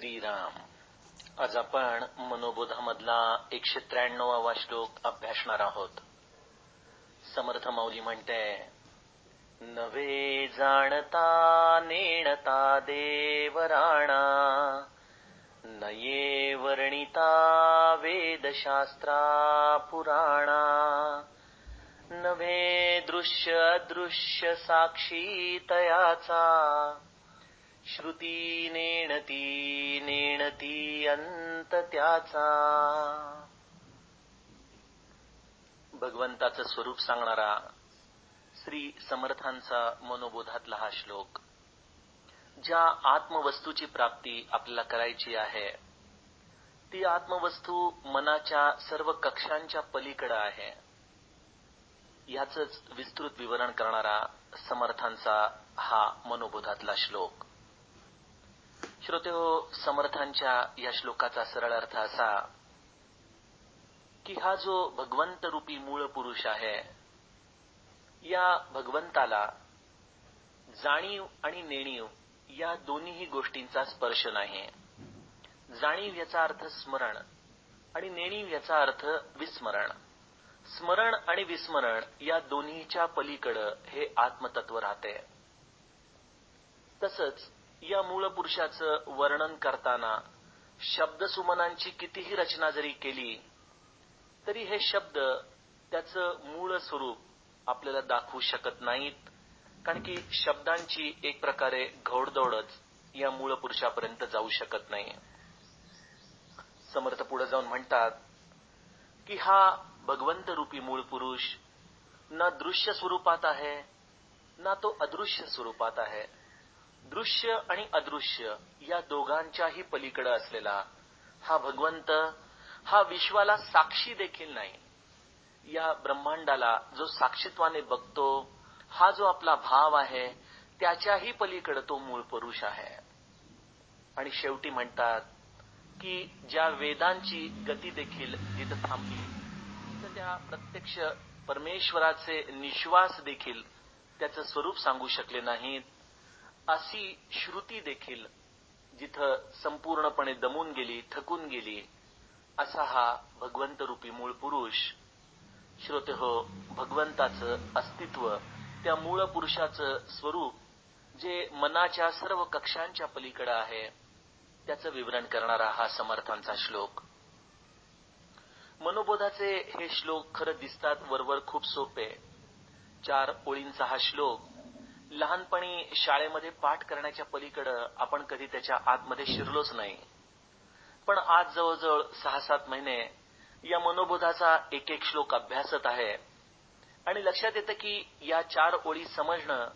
श्रीराम. आज आपण मनोबोधामधला 193वा श्लोक अभ्यासणार आहोत. समर्थ माऊली म्हणते, नवे जाणता नेणता देवराणा, नये वर्णिता वेदशास्त्रा पुराणा, नवे दृश्य अदृश्य साक्षी तयाचा, श्रुती नेणती नेणती अंत त्याचा. भगवंताचं स्वरूप सांगणारा श्री समर्थांचा मनोबोधातला हा श्लोक. ज्या आत्मवस्तूची प्राप्ती आपल्याला करायची आहे ती आत्मवस्तू मनाच्या सर्व कक्षांच्या पलीकडे आहे, याचंच विस्तृत विवरण करणारा समर्थांचा हा मनोबोधातला श्लोक. श्रोतेहो, समर्थांच्या या श्लोकाचा सरळ अर्थ असा की हा जो भगवंत रूपी मूळ पुरुष आहे, या भगवंताला जाणीव आणि नेणीव या दोन्हीही गोष्टींचा स्पर्श नाही. जाणीव याचा अर्थ स्मरण आणि नेणीव याचा अर्थ विस्मरण. स्मरण आणि विस्मरण या दोन्हीच्या पलीकडे हे आत्मतत्व राहते. तसंच या मूळ पुरुषाचं वर्णन करताना शब्दसुमनांची कितीही रचना जरी केली तरी हे शब्द त्याचं मूळ स्वरूप आपल्याला दाखवू शकत नाहीत, कारण की शब्दांची एक प्रकारे घोडदौडच या मूळ पुरुषापर्यंत जाऊ शकत नाही. समर्थ पुढे जाऊन म्हणतात की हा भगवंत रूपी मूळ पुरुष ना दृश्य स्वरूपात आहे ना तो अदृश्य स्वरूपात आहे. दृश्य आणि अदृश्य या दोघांच्याही पलीकडे असलेला हा भगवंत हा विश्वाला साक्षी देखील नाही. या ब्रह्मांडाला जो साक्षीत्वाने बघतो, हा जो आपला भाव आहे त्याच्याही पलीकडे तो मूळ पुरुष आहे. आणि शेवटी म्हणतात की ज्या वेदांची गती देखील जिथं थांबली तर त्या प्रत्यक्ष परमेश्वराचे निश्वास देखील त्याचं स्वरूप सांगू शकले नाहीत. अशी श्रुती देखील जिथं संपूर्णपणे दमून गेली, थकून गेली, असा हा भगवंत रूपी मूळ पुरुष. श्रोते हो, भगवंताचं अस्तित्व, त्या मूळ पुरुषाचं स्वरूप जे मनाच्या सर्व कक्षांच्या पलीकडे आहे, त्याचं विवरण करणारा हा समर्थांचा श्लोक. मनोबोधाचे हे श्लोक खरं दिसतात वरवर खूप सोपे. 4 ओळींचा हा श्लोक लहानपणी शाळेमध्ये पाठ करण्याच्या पलीकडं आपण कधी त्याच्या आतमध्ये शिरलोच नाही. पण आज जवळजवळ 6-7 महिने या मनोबोधाचा एक एक श्लोक अभ्यासत आहे आणि लक्षात येतं की या 4 ओळी समजणं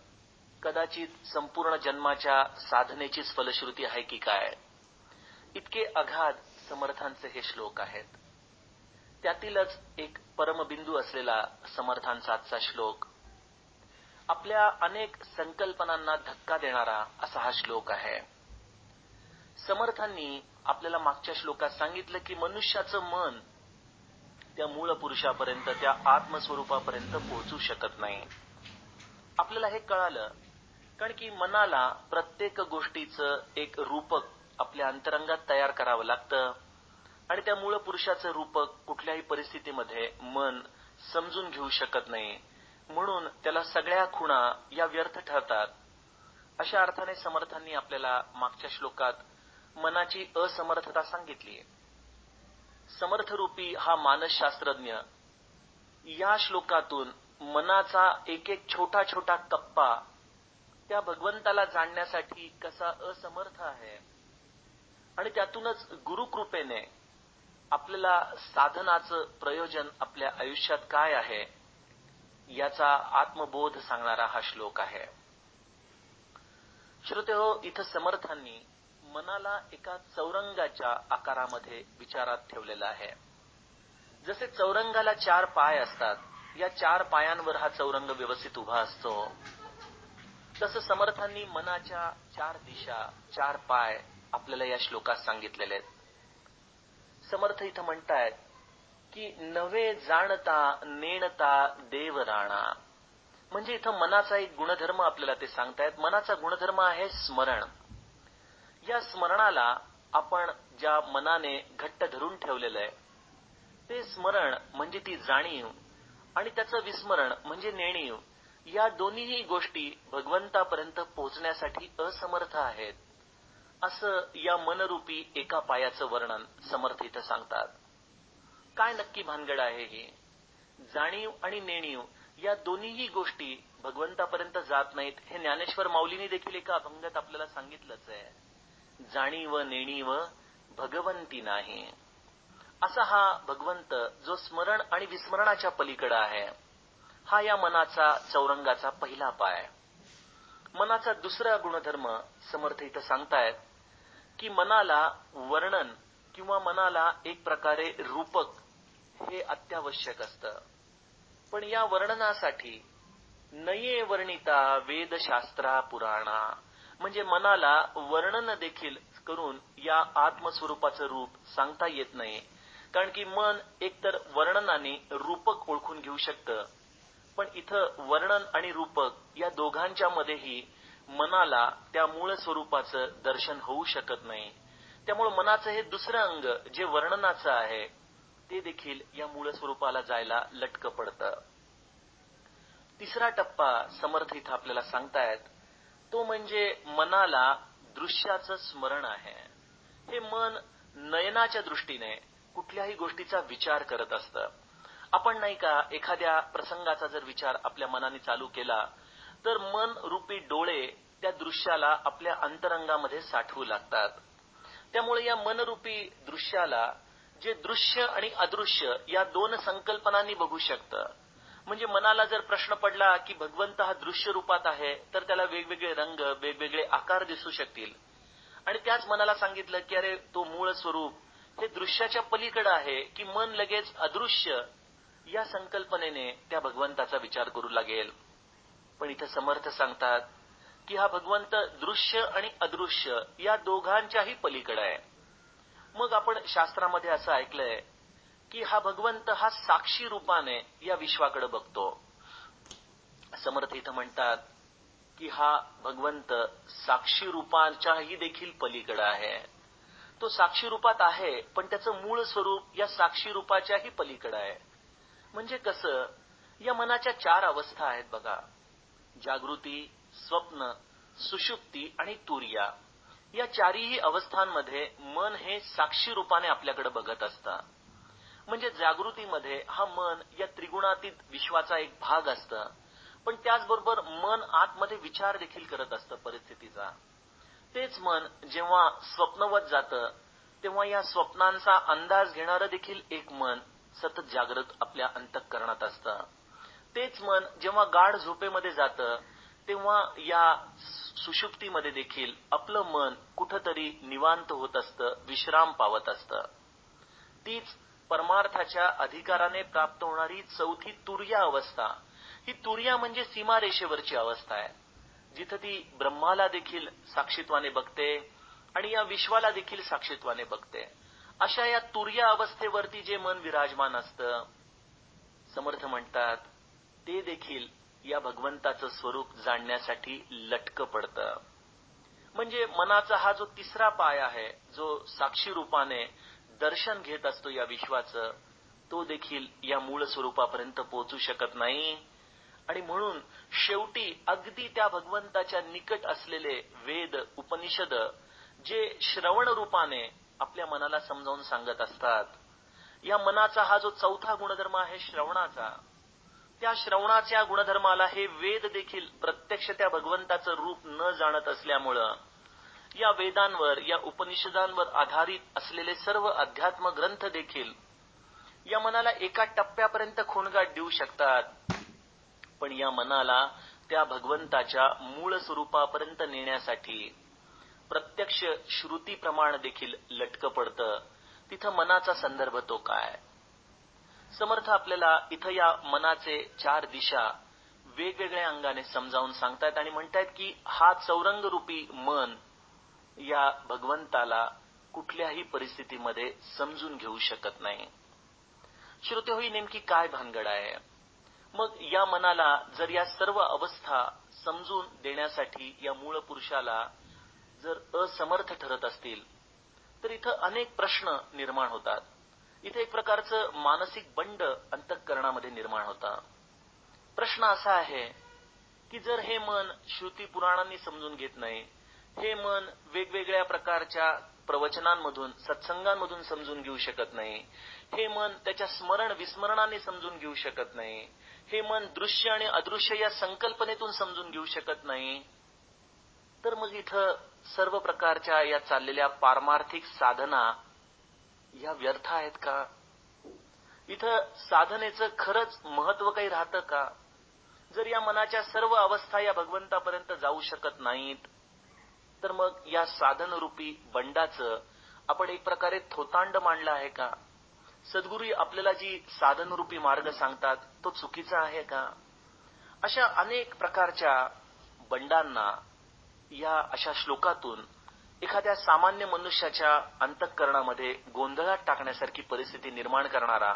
कदाचित संपूर्ण जन्माच्या साधनेचीच फलश्रुती आहे की काय. इतके अगाध समर्थांचे हे श्लोक आहेत. त्यातीलच एक परमबिंदू असलेला समर्थांचा आजचा श्लोक आपल्या अनेक संकल्पनांना धक्का देणारा असा हा श्लोक आहे. समर्थांनी आपल्याला मागच्या श्लोकात सांगितलं की मनुष्याचं मन त्या मूळ पुरुषापर्यंत, त्या आत्मस्वरूपापर्यंत पोहोचू शकत नाही. आपल्याला हे कळालं कारण की मनाला प्रत्येक गोष्टीचं एक रूपक आपल्या अंतरंगात तयार करावं लागतं आणि त्या मूळ पुरुषाचं रूपक कुठल्याही परिस्थितीमध्ये मन समजून घेऊ शकत नाही. म्हणून त्याला सगळ्या खुणा या व्यर्थ ठरतात. अशा अर्थाने समर्थांनी आपल्याला मागच्या श्लोकात मनाची असमर्थता सांगितली. समर्थरूपी हा मानसशास्त्रज्ञ या श्लोकातून मनाचा एक एक छोटा छोटा कप्पा त्या भगवंताला जाणण्यासाठी कसा असमर्थ आहे आणि त्यातूनच गुरुकृपेने आपल्याला साधनाचं प्रयोजन आपल्या आयुष्यात काय आहे याचा आत्मबोध सांगणारा हा श्लोक आहे. श्रोते हो, इथं समर्थांनी मनाला एका चौरंगाच्या आकारामध्ये विचारात ठेवलेला आहे. जसे चौरंगाला 4 पाय असतात, या 4 पायांवर हा चौरंग व्यवस्थित उभा असतो, तसं समर्थांनी मनाच्या 4 दिशा, 4 पाय आपल्याला या श्लोकात सांगितलेले आहेत. समर्थ इथं म्हणतायत की नवे जाणता नेणता देवराणा, म्हणजे इथं मनाचा एक गुणधर्म आपल्याला ते सांगतायत. मनाचा गुणधर्म आहे स्मरण. या स्मरणाला आपण ज्या मनाने घट्ट धरून ठेवलेलं आहे ते स्मरण म्हणजे ती जाणीव आणि त्याचं विस्मरण म्हणजे नेणीव, या दोन्हीही गोष्टी भगवंतापर्यंत पोहोचण्यासाठी असमर्थ आहेत, असं या मनरूपी एका पायाचं वर्णन समर्थ इथं सांगतात. काय नक्की भानगड आहे ही? जाणीव आणि नेणीव या दोन्हीही गोष्टी भगवंतापर्यंत जात नाहीत हे ज्ञानेश्वर माऊलींनी देखील एका अभंगात आपल्याला सांगितलंच आहे. जाणीव नेणीव भगवंती नाही. असा हा भगवंत जो स्मरण आणि विस्मरणाच्या पलीकडे आहे, हा या मनाचा चौरंगाचा पहिला पाय. मनाचा दुसरा गुणधर्म समर्थ इथं सांगतायत की मनाला वर्णन किंवा मनाला एक प्रकारे रूपक हे अत्यावश्यक असतं. पण या वर्णनासाठी नये वर्णिता वेदशास्त्रा पुराणा, म्हणजे मनाला वर्णन देखील करून या आत्मस्वरूपाचं रूप सांगता येत नाही. कारण की मन एकतर वर्णनाने रूपक ओळखून घेऊ शकतं, पण इथं वर्णन आणि रूपक या दोघांच्या मध्येही मनाला त्या मूळ स्वरूपाचं दर्शन होऊ शकत नाही. त्यामुळे मनाचं हे दुसरं अंग जे वर्णनाचं आहे ते देखील या मूळ स्वरूपाला जायला लटकं पडतं. तिसरा टप्पा समर्थ इथं आपल्याला सांगतायत तो म्हणजे मनाला दृश्याचं स्मरण आहे. हे मन नयनाच्या दृष्टीने कुठल्याही गोष्टीचा विचार करत असतं. आपण नाही का एखाद्या प्रसंगाचा जर विचार आपल्या मनाने चालू केला तर मन रूपी डोळे त्या दृश्याला आपल्या अंतरंगामध्ये साठवू लागतात. त्यामुळे या मनरूपी दृश्याला जे दृश्य आणि अदृश्य या दोन संकल्पनांनी बघू शकतं. म्हणजे मनाला जर प्रश्न पडला की भगवंत हा दृश्य रूपात आहे तर त्याला वेगवेगळे रंग वेगवेगळे आकार दिसू शकतील, आणि त्याच मनाला सांगितलं की अरे तो मूळ स्वरूप हे दृश्याच्या पलीकडे आहे की मन लगेच अदृश्य या संकल्पनेने त्या भगवंताचा विचार करू लागेल. पण इथं समर्थ सांगतात की हा भगवंत दृश्य आणि अदृश्य या दोघांच्याही पलीकडे आहे. मग आपण शास्त्रामध्ये असं ऐकलंय की हा भगवंत हा साक्षी रूपाने या विश्वाकडे बघतो. समर्थ इथं म्हणतात की हा भगवंत साक्षी रूपाच्याही देखील पलीकडे आहे. तो साक्षी रूपात आहे पण त्याचं मूळ स्वरूप या साक्षी रूपाच्याही पलीकडे आहे. म्हणजे कसं, या मनाच्या 4 अवस्था आहेत बघा: जागृती, स्वप्न, सुषुप्ती आणि तुर्या. या चारही अवस्थांमध्ये मन हे साक्षी रूपाने आपल्याकडे बघत असतं. म्हणजे जागृतीमध्ये हा मन या त्रिगुणातीत विश्वाचा एक भाग असतं, पण त्याचबरोबर मन आतमध्ये विचार देखील करत असतं परिस्थितीचा. तेच मन जेव्हा स्वप्नवत जातं तेव्हा या स्वप्नांचा अंदाज घेणारं देखील एक मन सतत जागृत आपल्या अंतःकरणात असतं. तेच मन जेव्हा गाढ झोपेमध्ये जातं तेव्हा या सुषुप्तीमध्ये देखील आपलं मन कुठंतरी निवांत होत असतं, विश्राम पावत असतं. तीच परमार्थाच्या अधिकाराने प्राप्त होणारी चौथी तुर्या अवस्था. ही तुर्या म्हणजे सीमारेषेवरची अवस्था आहे, जिथं ती ब्रह्माला देखील साक्षीत्वाने बघते आणि या विश्वाला देखील साक्षीत्वाने बघते. अशा या तुर्या अवस्थेवरती जे मन विराजमान असतं, समर्थ म्हणतात ते देखील या भगवंताचं स्वरूप जाणण्यासाठी लटकं पडतं. म्हणजे मनाचा हा जो तिसरा पाय आहे जो साक्षी रूपाने दर्शन घेत असतो या विश्वाचं, तो देखील या मूळ स्वरूपापर्यंत पोहोचू शकत नाही. आणि म्हणून शेवटी अगदी त्या भगवंताच्या निकट असलेले वेद उपनिषद जे श्रवण रूपाने आपल्या मनाला समजावून सांगत असतात. या मनाचा हा जो चौथा गुणधर्म आहे श्रवणाचा, त्या श्रवणाच्या गुणधर्माला हे वेद देखील प्रत्यक्ष त्या भगवंताचं रूप न जाणत असल्यामुळं या वेदांवर या उपनिषदांवर आधारित असलेले सर्व अध्यात्म ग्रंथ देखील या मनाला एका टप्प्यापर्यंत खोनगाट देऊ शकतात, पण या मनाला त्या भगवंताच्या मूळ स्वरूपापर्यंत नेण्यासाठी प्रत्यक्ष श्रुती प्रमाण देखील लटकं पडतं. तिथं मनाचा संदर्भ तो काय? समर्थ आपल्याला इथं या मनाचे 4 दिशा वेगवेगळ्या अंगाने समजावून सांगतायत आणि म्हणतायत की हा चौरंग रूपी मन या भगवंताला कुठल्याही परिस्थितीमध्ये समजून घेऊ शकत नाही. श्रोते होई, नेमकी काय भानगड आहे? मग या मनाला जर या सर्व अवस्था समजून देण्यासाठी या मूळ पुरुषाला जर असमर्थ ठरत असतील तर इथं अनेक प्रश्न निर्माण होतात. इथे एक प्रकारचं मानसिक बंड अंतःकरणामध्ये निर्माण होता. प्रश्न असा आहे की जर हे मन श्रुती पुराणांनी समजून घेत नाही, हे मन वेगवेगळ्या प्रकारच्या प्रवचनांमधून सत्संगांमधून समजून घेऊ शकत नाही, हे मन त्याच्या स्मरण विस्मरणाने समजून घेऊ शकत नाही, हे मन दृश्य आणि अदृश्य या संकल्पनेतून समजून घेऊ शकत नाही, तर मग इथं सर्व प्रकारच्या या चाललेल्या पारमार्थिक साधना या व्यर्थ आहेत का? इथं साधनेचं खरंच महत्व काही राहतं का? जर या मनाच्या सर्व अवस्था या भगवंतापर्यंत जाऊ शकत नाहीत, तर मग या साधनरूपी बंडाचं आपण एक प्रकारे थोतांड मांडलं आहे का? सद्गुरू आपल्याला जी साधनरूपी मार्ग सांगतात तो चुकीचा आहे का? अशा अनेक प्रकारच्या बंडांना या अशा श्लोकातून एखाद्या सामान्य मनुष्याच्या अंतःकरणामध्ये गोंधळात टाकण्यासारखी परिस्थिती निर्माण करणारा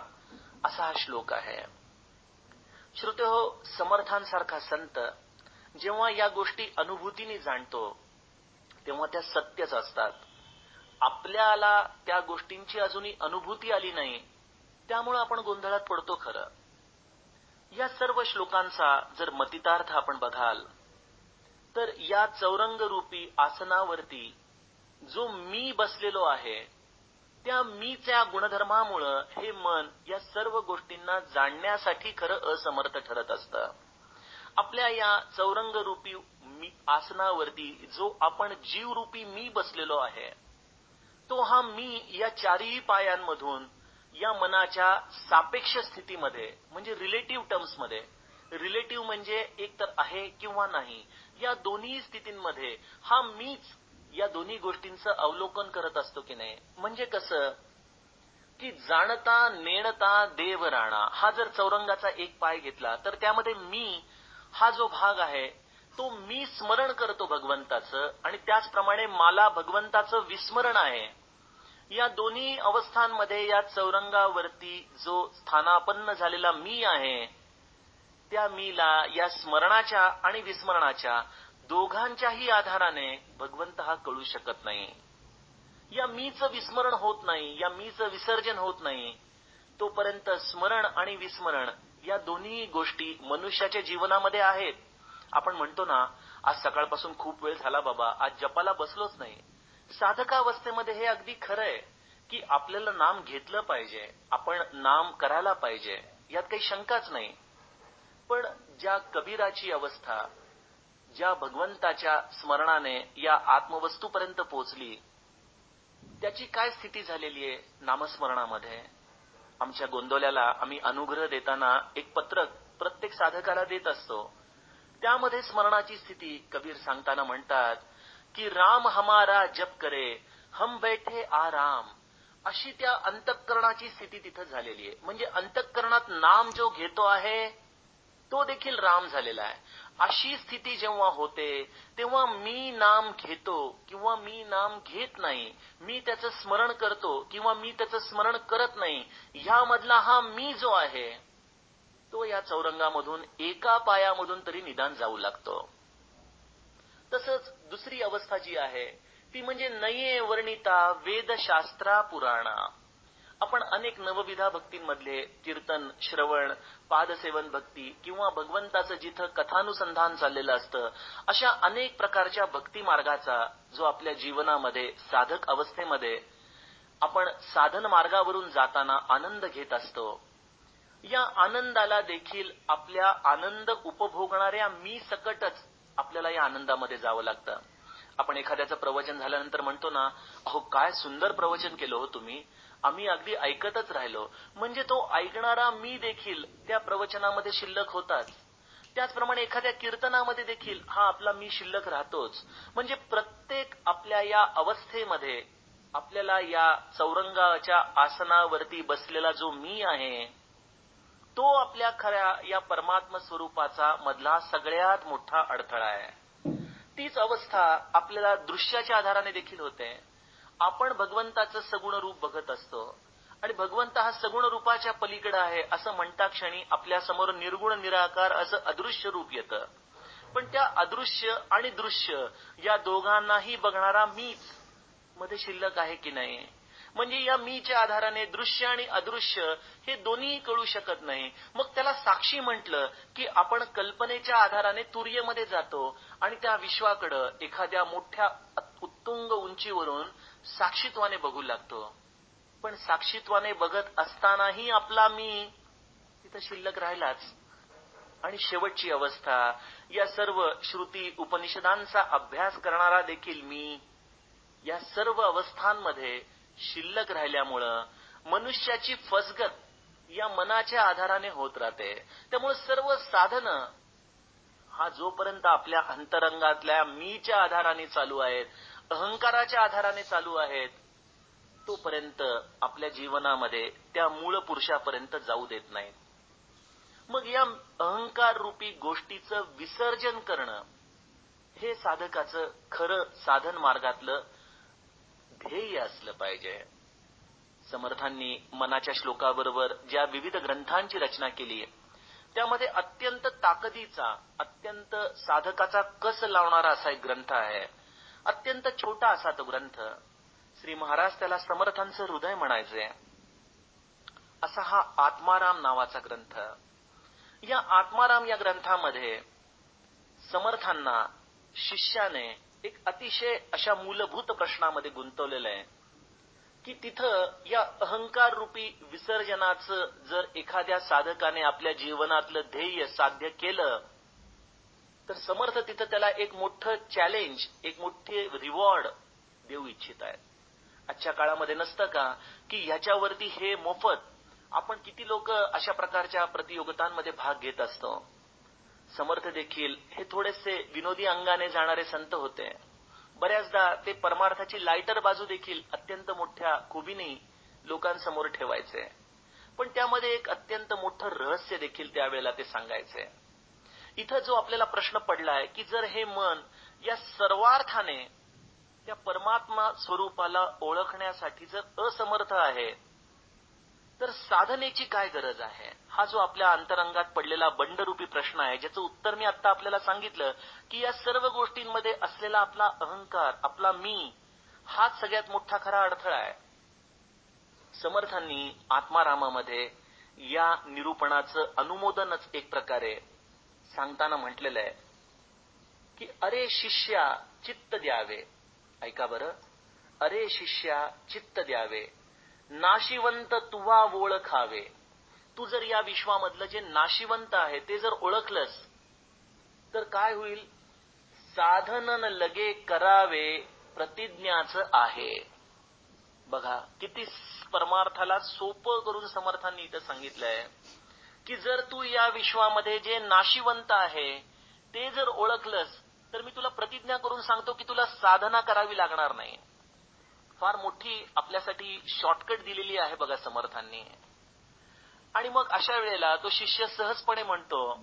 असा हा श्लोक आहे. श्रोतेहो, समर्थांसारखा संत जेव्हा या गोष्टी अनुभूतीने जाणतो तेव्हा त्या सत्यच असतात. आपल्याला त्या गोष्टींची अजूनही अनुभूती आली नाही, त्यामुळे आपण गोंधळात पडतो. खरं या सर्व श्लोकांचा जर मतितार्थ आपण बघाल तर या चौरंगरूपी आसनावरती जो मी बसलेलो आहे त्या मीच्या गुणधर्मामुळं हे मन या सर्व गोष्टींना जाणण्यासाठी खरं असमर्थ ठरत असतं. आपल्या या चौरंगरूपी आसनावरती जो आपण जीवरूपी मी बसलेलो आहे तो हा मी या चारही पायांमधून या मनाच्या सापेक्ष स्थितीमध्ये म्हणजे रिलेटिव्ह टर्म्समध्ये, रिलेटिव्ह म्हणजे एक तर आहे किंवा नाही, या दोन्ही स्थितींमध्ये हा मीच या दोन्ही गोष्टींचं अवलोकन करत असतो की नाही. म्हणजे कसं की जाणता नेणता देव राणा हा जर चौरंगाचा एक पाय घेतला तर त्यामध्ये मी हा जो भाग आहे तो मी स्मरण करतो भगवंताचं आणि त्याचप्रमाणे मला भगवंताचं विस्मरण आहे. या दोन्ही अवस्थांमध्ये या चौरंगावरती जो स्थानापन्न झालेला मी आहे त्या मीला या स्मरणाच्या आणि विस्मरणाच्या दोघांच्याही आधाराने भगवंत हा कळू शकत नाही. या मीचं विस्मरण होत नाही, या मीचं विसर्जन होत नाही तोपर्यंत स्मरण आणि विस्मरण या दोन्ही गोष्टी मनुष्याच्या जीवनामध्ये आहेत. आपण म्हणतो ना, आज सकाळपासून खूप वेळ झाला बाबा, आज जपाला बसलोच नाही. साधकावस्थेमध्ये हे अगदी खरं आहे की आपल्याला नाम घेतलं पाहिजे, आपण नाम करायला पाहिजे, यात काही शंकाच नाही. पण ज्या कबीराची अवस्था ज्या भगवंताच्या स्मरणाने या आत्मवस्तूपर्यंत पोहोचली त्याची काय स्थिती झालेली आहे नामस्मरणामध्ये. आमच्या गोंदवल्याला आम्ही अनुग्रह देताना एक पत्रक प्रत्येक साधकाला देत असतो. त्यामध्ये स्मरणाची स्थिती कबीर सांगताना म्हणतात की राम हमारा जप करे हम बैठे आराम, अशी त्या अंतःकरणाची स्थिती तिथं झालेली आहे. म्हणजे अंतःकरणात नाम जो घेतो आहे तो देखील राम झालेला आहे. अशी स्थिती जेव्हा होते तेव्हा मी नाम घेतो किंवा मी नाम घेत नाही, मी त्याचं स्मरण करतो किंवा मी त्याचं स्मरण करत नाही, ह्यामधला हा मी जो आहे तो या चौरंगामधून एका पायामधून तरी निदान जाऊ लागतो. तसंच दुसरी अवस्था जी आहे ती म्हणजे नये वर्णिता वेदशास्त्रा पुराणा. आपण अनेक नवविधा भक्तींमधले कीर्तन, श्रवण, पादसेवन भक्ती किंवा भगवंताचं जिथं कथानुसंधान चाललेलं असतं अशा अनेक प्रकारच्या भक्ती मार्गाचा जो आपल्या जीवनामध्ये साधक अवस्थेमध्ये आपण साधन मार्गावरून जाताना आनंद घेत असतो, या आनंदाला देखील आपल्या आनंद उपभोगणाऱ्या मी सकटच आपल्याला या आनंदामध्ये जावं लागतं. आपण एखाद्याचं प्रवचन झाल्यानंतर म्हणतो ना, अहो काय सुंदर प्रवचन केलं हो तुम्ही, आम्ही अगदी ऐकतच राहिलो. म्हणजे तो ऐकणारा मी देखील त्या प्रवचनामध्ये शिल्लक होताच. त्याचप्रमाणे एखाद्या कीर्तनामध्ये देखील हा आपला मी शिल्लक राहतोच. म्हणजे प्रत्येक आपल्या या अवस्थेमध्ये आपल्याला या चौरंगाच्या आसनावरती बसलेला जो मी आहे तो आपल्या खऱ्या या परमात्म स्वरूपाचा मधला सगळ्यात मोठा अडथळा आहे. तीच अवस्था आपल्याला दृश्याच्या आधाराने देखील होते. आपण भगवंताचं सगुण रूप बघत असतो आणि भगवंत हा सगुण रूपाच्या पलीकडे आहे असं म्हणता क्षणी आपल्या समोर निर्गुण निराकार असं अदृश्य रूप येतं. पण त्या अदृश्य आणि दृश्य या दोघांनाही बघणारा मीच मध्ये शिल्लक आहे की नाही. म्हणजे या मीच्या आधाराने दृश्य आणि अदृश्य हे दोन्ही कळू शकत नाही. मग त्याला साक्षी म्हटलं की आपण कल्पनेच्या आधाराने तुर्यमध्ये जातो आणि त्या विश्वाकडं एखाद्या मोठ्या उत्तुंग उंचीवरून साक्षीत्वाने बघू लागतो. पण साक्षीत्वाने बघत असतानाही आपला मी तिथं शिल्लक राहिलाच. आणि शेवटची अवस्था, या सर्व श्रुती उपनिषदांचा अभ्यास करणारा देखील मी, या सर्व अवस्थांमध्ये शिल्लक राहिल्यामुळं मनुष्याची फसगत या मनाच्या आधाराने होत राहते. त्यामुळे सर्व साधनं हा जोपर्यंत आपल्या अंतरंगातल्या मीच्या आधाराने चालू आहेत, अहंकाराच्या आधाराने चालू आहेत, तोपर्यंत आपल्या जीवनामध्ये त्या मूळ पुरुषापर्यंत जाऊ देत नाहीत. मग या अहंकार रूपी गोष्टीचं विसर्जन करणं हे साधकाचं खरं साधन मार्गातलं ध्येय असलं पाहिजे. समर्थांनी मनाच्या श्लोकाबरोबर ज्या विविध ग्रंथांची रचना केली आहे त्यामध्ये अत्यंत ताकदीचा, अत्यंत साधकाचा कस लावणारा असा एक ग्रंथ आहे. अत्यंत छोटा असा तो ग्रंथ. श्री महाराज त्याला समर्थांचं हृदय म्हणायचे. असा हा आत्माराम नावाचा ग्रंथ. या आत्माराम या ग्रंथामध्ये समर्थांना शिष्याने एक अतिशय अशा मूलभूत प्रश्नामध्ये गुंतवलेलं आहे की तिथं या अहंकार रूपी विसर्जनाचं जर एखाद्या साधकाने आपल्या जीवनातलं ध्येय साध्य केलं तर समर्थ तिथं त्याला एक मोठं चॅलेंज, एक मोठे रिवॉर्ड देऊ इच्छित आहेत. आजच्या काळामध्ये नसतं का की ह्याच्यावरती हे मोफत, आपण किती लोक अशा प्रकारच्या प्रतियोगितांमध्ये भाग घेत असतो. समर्थ देखील हे थोडेसे विनोदी अंगाने जाणारे संत होते. बऱ्याचदा ते परमार्थाची लाईटर बाजू देखील अत्यंत मोठ्या खुबीने लोकांसमोर ठेवायचे. पण त्यामध्ये एक अत्यंत मोठं रहस्य देखील त्यावेळेला ते सांगायचे. इथं जो आपल्याला प्रश्न पडलाय की जर हे मन या सर्वार्थाने त्या परमात्मा स्वरूपाला ओळखण्यासाठी जर असमर्थ आहे तर साधनेची काय गरज आहे, हा जो आपल्या अंतरंगात पडलेला बंडरूपी प्रश्न आहे, ज्याचं उत्तर मी आता आपल्याला सांगितलं की या सर्व गोष्टींमध्ये असलेला आपला अहंकार, आपला मी, हाच सगळ्यात मोठा खरा अडथळा आहे. समर्थांनी आत्मारामामध्ये या निरूपणाचं अनुमोदनच एक प्रकारे सांगताना म्हटलेलं आहे की अरे शिष्या चित्त द्यावे. ऐका बरं, अरे शिष्या चित्त द्यावे, नाशिवंत तुवा ओळखावे. तू जर या विश्वामधलं जे नाशिवंत आहे ते जर ओळखलंस तर काय होईल, साधनन लगे करावे प्रतिज्ञाचं आहे. बघा किती परमार्थाला सोपं करून समर्थांनी इथं सांगितलंय की जर तू या विश्वामध्ये जे नाशिवंत आहे ते जर ओळखलंस तर मी तुला प्रतिज्ञा करून सांगतो की तुला साधना करावी लागणार नाही. फार मोठी आपल्यासाठी शॉर्टकट दिलेली आहे बघा समर्थांनी. आणि मग अशा वेळेला तो शिष्य सहजपणे म्हणतो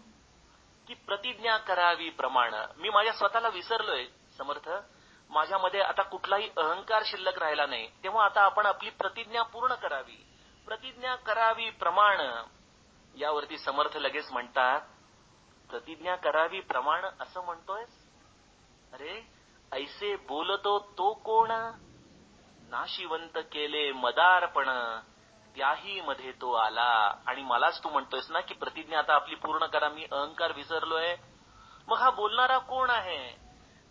की प्रतिज्ञा करावी प्रमाण. मी माझ्या स्वतःला विसरलोय समर्थ, माझ्यामध्ये आता कुठलाही अहंकार शिल्लक राहिला नाही, तेव्हा आता आपण आपली प्रतिज्ञा पूर्ण करावी. प्रतिज्ञा करावी प्रमाण. यावरती समर्थ लगेच म्हणतात, प्रतिज्ञा करावी प्रमाण असं म्हणतोय? अरे ऐसे बोलतो तो कोण, नाशिवंत केले मदारपण, त्याही मध्ये तो आला. आणि मलाच तू म्हणतोयस ना की प्रतिज्ञा आता आपली पूर्ण करा, मी अहंकार विसरलोय. मग हा बोलणारा कोण आहे?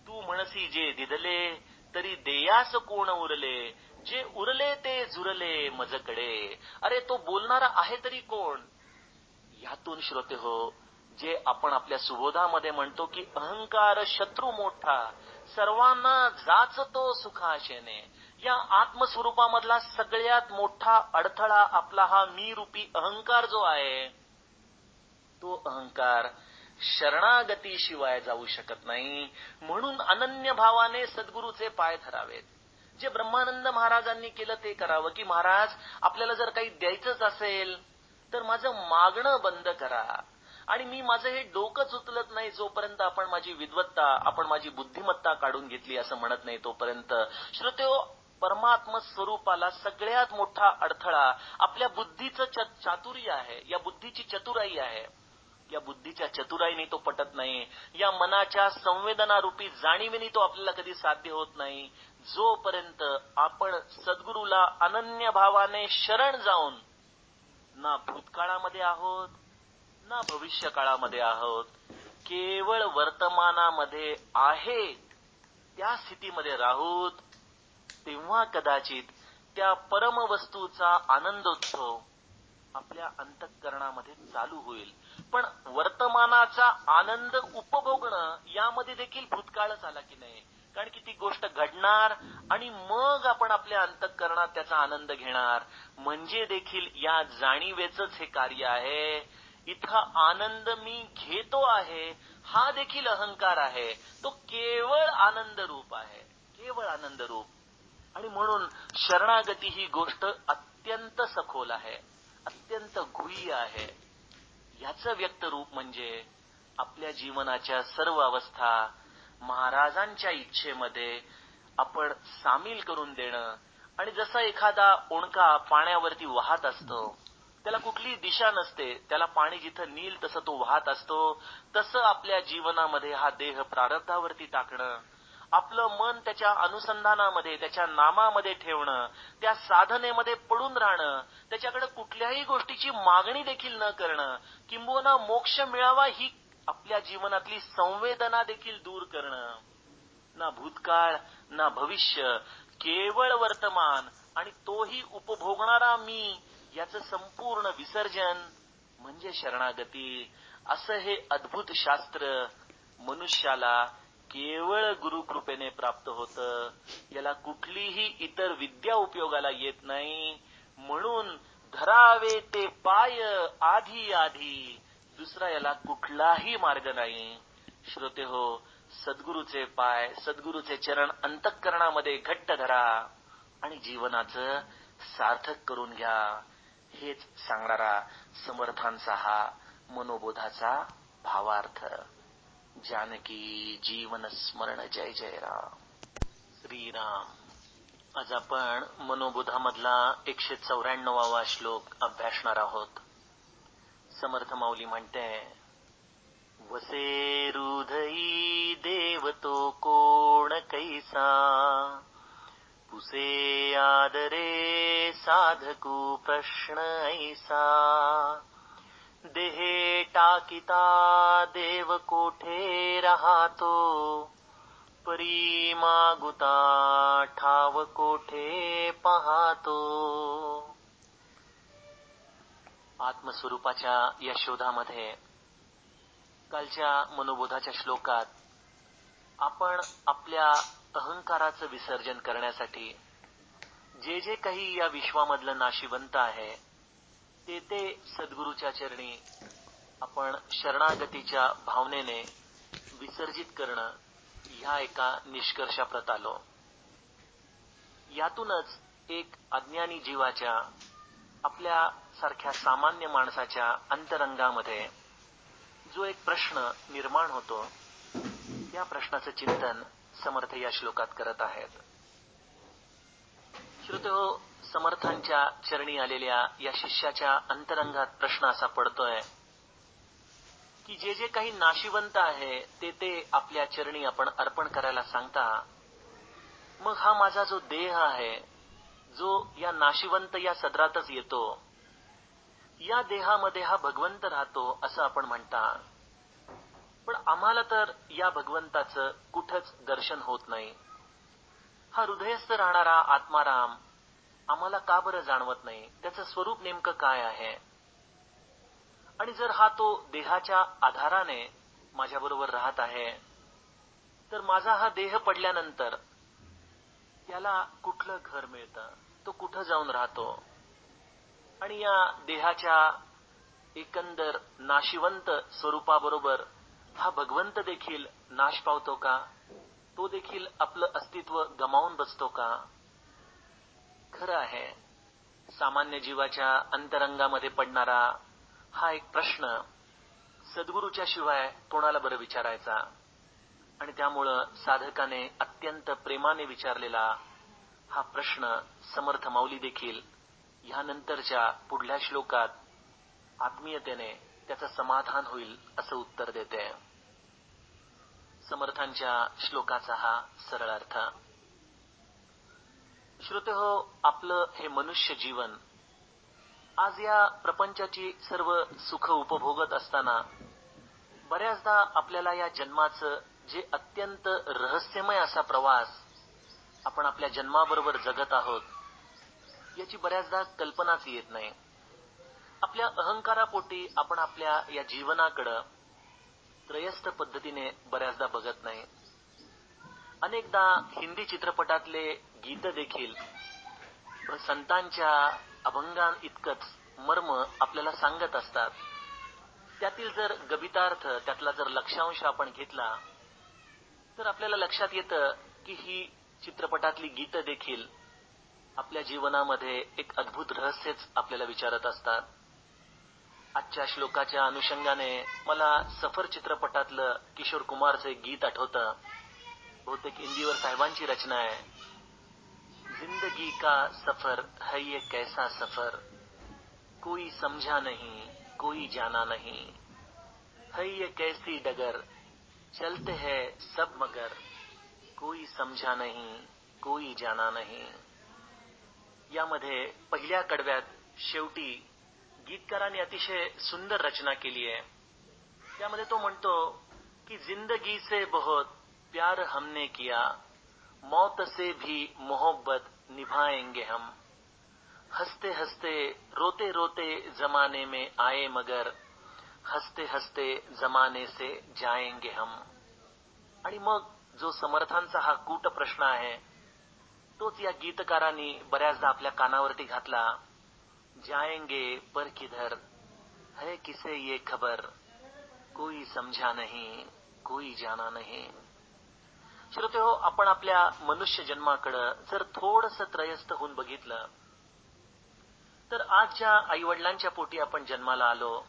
तू म्हणसी जे दिदले तरी देयास कोण उरले, जे उरले ते जुरले मजकडे. अरे तो बोलणारा आहे तरी कोण? यातून श्रोते हो, जे आपण आपल्या सुबोधामध्ये म्हणतो की अहंकार शत्रू मोठा, सर्वांना जाचतो सुखाशेने. या आत्मस्वरूपामधला सगळ्यात मोठा अडथळा आपला हा मी रूपी अहंकार जो आहे, तो अहंकार शरणागतीशिवाय जाऊ शकत नाही. म्हणून अनन्य भावाने सद्गुरूचे पाय धरावेत. जे ब्रह्मानंद महाराजांनी केलं ते करावं की महाराज आपल्याला जर काही द्यायचंच असेल तर माझं मागणं बंद करा. आणि मी माझं हे डोकंच उचलत नाही जोपर्यंत आपण माझी विद्वत्ता, आपण माझी बुद्धिमत्ता काढून घेतली असं म्हणत नाही तोपर्यंत. श्रोतेहो, परमात्म स्वरूपाला सगळ्यात मोठा अडथळा आपल्या बुद्धीचं चातुर्य आहे, या बुद्धीची चतुराई आहे. या बुद्धीच्या चतुराईने तो पटत नाही. या मनाच्या संवेदनारूपी जाणीवेने तो आपल्याला कधी साध्य होत नाही. जोपर्यंत आपण सद्गुरूला अनन्य भावाने शरण जाऊन ना भूतकाळामध्ये आहोत ना भविष्य काळामध्ये आहोत, केवळ वर्तमानामध्ये आहे त्या स्थितीमध्ये राहूत, तेव्हा कदाचित त्या परमवस्तूचा आनंदोत्सव आपल्या अंतःकरणामध्ये चालू होईल. पण वर्तमानाचा आनंद उपभोगणं यामध्ये देखील भूतकाळच आला की नाही, कारण की ती गोष्ट घडणार आणि मग आपण आपल्या अंतःकरणात त्याचा आनंद घेणार, म्हणजे देखील या जाणीवेचंच हे कार्य आहे. इथं आनंद मी घेतो आहे हा देखील अहंकार आहे, तो केवळ आनंद रूप आहे, केवळ आनंद रूप. आणि म्हणून शरणागती ही गोष्ट अत्यंत सखोल आहे, अत्यंत गुह्य आहे. याचं व्यक्त रूप म्हणजे आपल्या जीवनाच्या सर्व अवस्था महाराजांच्या इच्छेमध्ये आपण सामील करून देणं. आणि जसा एखादा ओंडका पाण्यावरती वाहत असतो, त्याला कुठली दिशा नसते, त्याला पाणी जिथं नील तसं तो वाहत असतो, तसं आपल्या जीवनामध्ये हा देह प्रारब्धावरती टाकणं, आपलं मन त्याच्या अनुसंधानामध्ये, त्याच्या नामामध्ये ठेवणं, त्या साधनेमध्ये पडून राहणं, त्याच्याकडे कुठल्याही गोष्टीची मागणी देखील न करणं, किंबहुना मोक्ष मिळावा ही आपल्या जीवनातली संवेदना देखील दूर करणं. ना भूतकाळ ना भविष्य, केवळ वर्तमान आणि तोही उपभोगणारा मी, याचं संपूर्ण विसर्जन म्हणजे शरणागती. असं हे अद्भुत शास्त्र मनुष्याला केवळ गुरुकृपेने प्राप्त होतं. याला कुठलीही इतर विद्या उपयोगाला येत नाही. म्हणून धरावे ते पाय आधी आधी, दुसरा याला कुठलाही मार्ग नाही. श्रोते हो, सद्गुरूचे पाय, सद्गुरूचे चरण अंतःकरणामध्ये घट्ट धरा आणि जीवनाचं सार्थक करून घ्या. हेच सांगणारा समर्थांचा हा मनोबोधाचा भावार्थ. जानकी जीवन स्मरण. जय जय राम. श्रीराम. आज आपण मनोबोधामधला 194वा श्लोक अभ्यासणार आहोत. समर्थ माऊली म्हणते, वसे हृदयी देव तो कोण कैसा, पुसे आदरे साधकू प्रश्न ऐसा, देहे टाकिता देव कोठे राहतो, परी मागुता ठाव कोठे पाहतो. आत्मस्वरूपाच्या या शोधामध्ये कालच्या मनोबोधाच्या श्लोकात आपण आपल्या अहंकाराचं विसर्जन करण्यासाठी जे जे काही या विश्वामधलं नाशिवंत आहे ते सद्गुरूच्या चरणी आपण शरणागतीच्या भावनेने विसर्जित करणं, ह्या एका निष्कर्षाप्रत आलो. यातूनच एक अज्ञानी जीवाच्या, आपल्या सारख्या सामान्य माणसाच्या अंतरंगामध्ये जो एक प्रश्न निर्माण होतो, त्या प्रश्नाचं चिंतन समर्थ या श्लोकात करत आहेत. श्रोतेहो, समर्थांच्या चरणी आलेल्या या शिष्याच्या अंतरंगात प्रश्न असा पडतोय की जे जे काही नाशिवंत आहे ते आपल्या चरणी आपण अर्पण करायला सांगता, मग हा माझा जो देह आहे, जो या नाशिवंत या सदरातच येतो, या देहामध्ये हा भगवंत राहतो असं आपण म्हणता. पण आम्हाला तर या भगवंताचं कुठंच दर्शन होत नाही. हा हृदयस्थ राहणारा आत्माराम आम्हाला का बरं जाणवत नाही, त्याचं स्वरूप नेमकं काय आहे. आणि जर हा तो देहाच्या आधाराने माझ्याबरोबर राहत आहे, तर माझा हा देह पडल्यानंतर त्याला कुठलं घर मिळतं, तो कुठं जाऊन राहतो. आणि या देहाच्या एकंदर नाशिवंत स्वरूपाबरोबर हा भगवंत देखील नाश पावतो का, तो देखील आपलं अस्तित्व गमावून बसतो का. खरं आहे, सामान्य जीवाच्या अंतरंगामध्ये पडणारा हा एक प्रश्न सद्गुरूच्या शिवाय कोणाला बरं विचारायचा. आणि त्यामुळं साधकाने अत्यंत प्रेमाने विचारलेला हा प्रश्न समर्थ माऊली देखील ह्यानंतरच्या पुढल्या श्लोकात आत्मीयतेने त्याचं समाधान होईल असं उत्तर देते. समर्थांच्या श्लोकाचा हा सरळ अर्थ. श्रोतेहो, आपलं हे मनुष्य जीवन आज या प्रपंचाची सर्व सुख उपभोगत असताना बऱ्याचदा आपल्याला या जन्माचं जे अत्यंत रहस्यमय असा प्रवास आपण आपल्या जन्माबरोबर जगत आहोत याची बऱ्याचदा कल्पनाच येत नाही. आपल्या अहंकारापोटी आपण आपल्या या जीवनाकडं त्रयस्थ पद्धतीने बऱ्याचदा बघत नाही. अनेकदा हिंदी चित्रपटातले गीत देखील संतांच्या अभंगां इतकंच मर्म आपल्याला सांगत असतात. त्यातील जर गभितार्थ, त्यातला जर लक्षांश आपण घेतला तर आपल्याला लक्षात येतं की ही चित्रपटातली गीतं देखील आपल्या जीवनामध्ये एक अद्भुत रहस्यच आपल्याला विचारत असतात. आजच्या श्लोकाच्या अनुषंगाने मला सफर चित्रपटातलं किशोर कुमारचं एक गीत आठवतं. बहुतेक हिंदीवर साहेबांची रचना आहे. जिंदगी का सफर है ये कैसा सफर, कोई समझा नहीं कोई जाना नहीं, है ये कैसी डगर, चलते हैं सब मगर, कोई समझा नहीं कोई जाना नहीं. यामध्ये पहिल्या कडव्यात शेवटी गीतकाराने अतिशय सुंदर रचना केली आहे. त्यामध्ये तो म्हणतो की जिंदगी से बहुत प्यार हमने किया, मौत से भी मोहब्बत निभाएंगे हम, हंसते हंसते रोते रोते जमाने में आए मगर, हंसते हंसते जमाने से जाएंगे हम. आणि मग जो समर्थांचा हा कूट प्रश्न आहे तोच या गीतकारांनी बऱ्याचदा आपल्या कानावरती घातला. जाएंगे पर किधर, है किसे ये खबर, कोई समझा नहीं कोई जाना नहीं. श्रोतेहो, आपण आपल्या मनुष्य जन्माकडे जर थोडंसं त्रयस्थ होऊन बघितलं तर आज ज्या आईवडिलांच्या पोटी आपण जन्माला आलो,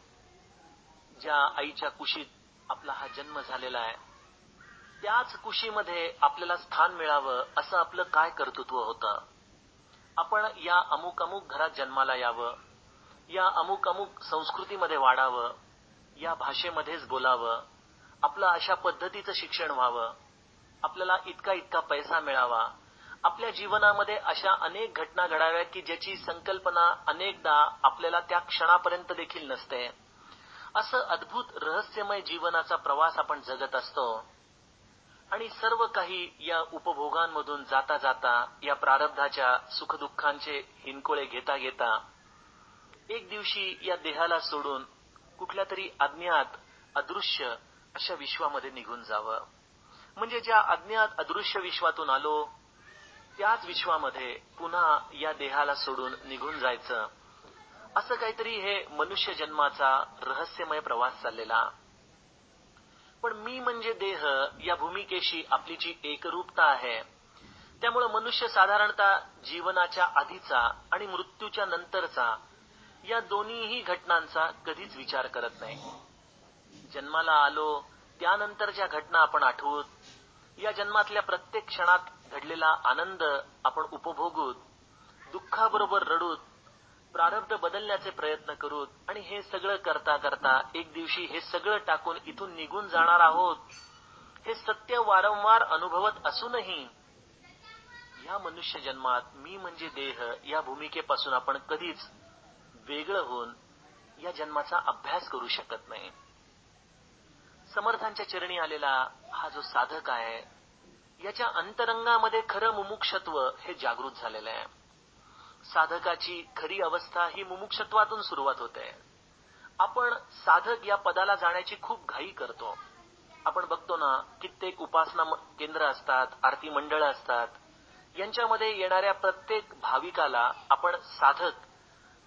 ज्या आईच्या कुशीत आपला हा जन्म झालेला आहे, त्याच कुशीमध्ये आपल्याला स्थान मिळावं असं आपलं काय कर्तृत्व होतं. आपण या अमुक अमुक घरात जन्माला यावं, या अमुक अमुक संस्कृतीमध्ये वाढावं, या भाषेमध्येच बोलावं, आपलं अशा पद्धतीचं शिक्षण व्हावं, आपल्याला इतका इतका पैसा मिळावा, आपल्या जीवनामध्ये अशा अनेक घटना घडाव्यात की ज्याची संकल्पना अनेकदा आपल्याला त्या क्षणापर्यंत देखील नसते. असं अद्भुत रहस्यमय जीवनाचा प्रवास आपण जगत असतो. आणि सर्व काही या उपभोगांमधून जाता जाता, या प्रारब्धाच्या सुखदुःखांचे हिनकोळे घेता घेता एक दिवशी या देहाला सोडून कुठल्या तरी अज्ञात अदृश्य अशा विश्वामध्ये निघून जावं. म्हणजे ज्या अज्ञात अदृश्य विश्वातून आलो त्याच विश्वामध्ये पुन्हा या देहाला सोडून निघून जायचं. असं काहीतरी हे मनुष्य जन्माचा रहस्यमय प्रवास चाललेला. पण मी म्हणजे देह या भूमिकेशी आपली जी एकरूपता आहे त्यामुळे मनुष्य साधारणतः जीवनाच्या आधीचा आणि मृत्यूच्या नंतरचा या दोन्हीही घटनांचा कधीच विचार करत नाही. जन्माला आलो त्यानंतरच्या घटना आपण आठवूत, या जन्मातल्या प्रत्येक क्षणात घडलेला आनंद आपण उपभोगूत, दुःखाबरोबर रडूत, प्रारब्ध बदलण्याचे प्रयत्न करूत आणि हे सगळं करता करता एक दिवशी हे सगळं टाकून इथून निघून जाणार आहोत हे सत्य वारंवार अनुभवत असूनही या मनुष्य जन्मात मी म्हणजे देह या भूमिकेपासून आपण कधीच वेगळं होऊन या जन्माचा अभ्यास करू शकत नाही. समर्थांच्या चरणी आलेला हा जो साधक आहे याच्या अंतरंगामध्ये खरं मुमुक्षत्व हे जागृत झालेलं आहे. साधकाची खरी अवस्था ही मुमुक्षत्वातून सुरुवात होते. आपण साधक या पदाला जाण्याची खूप घाई करतो. आपण बघतो ना, कित्येक उपासना केंद्र असतात, आरती मंडळ असतात, यांच्यामध्ये येणाऱ्या प्रत्येक भाविकाला आपण साधक